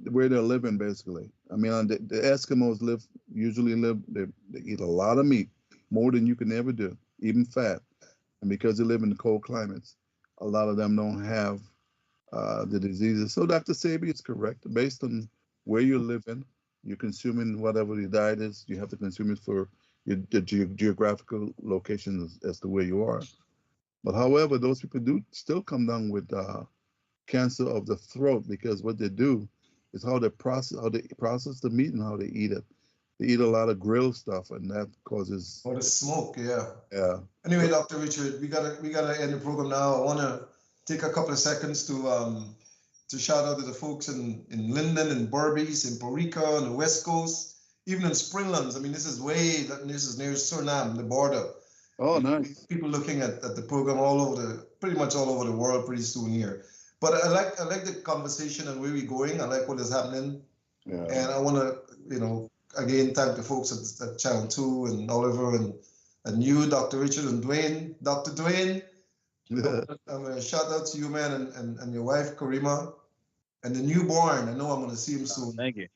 where they're living basically. I mean, the Eskimos usually they eat a lot of meat, more than you can ever do, even fat. And because they live in cold climates, a lot of them don't have the diseases. So Dr. Sabi is correct. Based on where you're living, you're consuming whatever your diet is, you have to consume it for the geographical location as to where you are. But however, those people do still come down with cancer of the throat, because what they do is how they process the meat and how they eat it. They eat a lot of grilled stuff, and that causes the smoke. Yeah. Anyway, Dr. Richard, we gotta end the program now. I want to take a couple of seconds to shout out to the folks in Linden and Berbice, in Porica, on the West Coast, even in Springlands. I mean, this is near Suriname, the border. Oh, nice. People looking at the program pretty much all over the world pretty soon here. But I like the conversation and where we're going. I like what is happening. Yeah. And I want to, again, thank the folks at Channel 2 and Oliver and you, Dr. Richard and Dwayne. Dr. Dwayne, I'm going to shout out to you, man, and your wife, Karima, and the newborn. I know I'm going to see him soon. Thank you.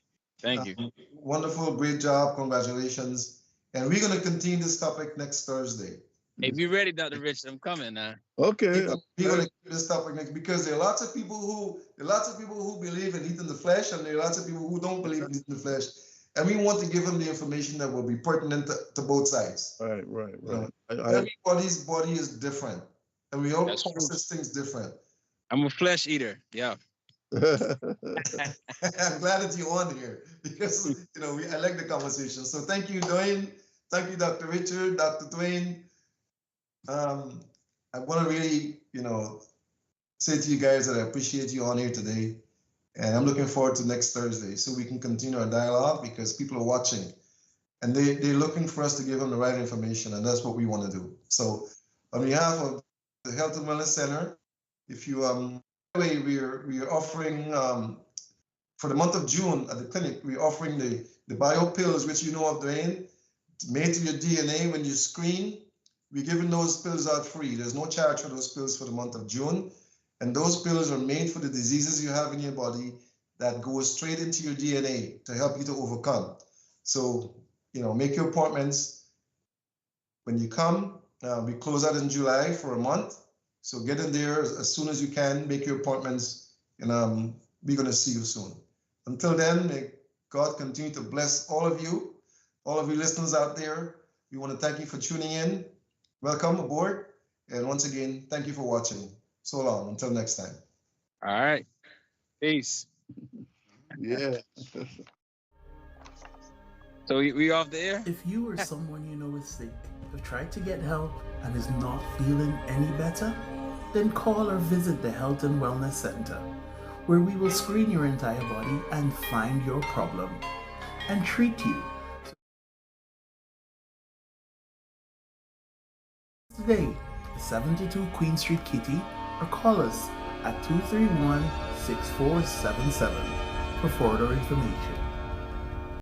Thank you. Wonderful, great job. Congratulations. And we're going to continue this topic next Thursday. Hey, be ready, Dr. Richard. I'm coming now. Okay. We're going to keep this topic next, because there are lots of people who believe in eating the flesh, and there are lots of people who don't believe in eating the flesh. And we want to give them the information that will be pertinent to both sides. Right. Everybody's body is different, and we all process things different. I'm a flesh eater. Yeah. I'm glad that you're on here, because I like the conversation. So thank you, Dwayne. Thank you, Dr. Richard, Dr. Dwayne. I want to really, say to you guys that I appreciate you on here today. And I'm looking forward to next Thursday so we can continue our dialogue, because people are watching and they're looking for us to give them the right information. And that's what we want to do. So on behalf of the Health and Wellness Center, if you, we are offering, for the month of June at the clinic, we're offering the bio pills, which you know of, Dwayne, made to your DNA when you screen. We're giving those pills out free. There's no charge for those pills for the month of June. And those pills are made for the diseases you have in your body that go straight into your DNA to help you to overcome. So, make your appointments when you come. We close out in July for a month. So get in there as soon as you can, make your appointments, and we're going to see you soon. Until then, may God continue to bless all of you listeners out there. We want to thank you for tuning in. Welcome aboard. And once again, thank you for watching. So long. Until next time. All right. Peace. Yeah. So we off the air? If you or someone you know is sick, have tried to get help and is not feeling any better, then call or visit the Health and Wellness Center, where we will screen your entire body and find your problem and treat you. Today, 72 Queen Street, Kitty, or call us at 231-6477 for further information.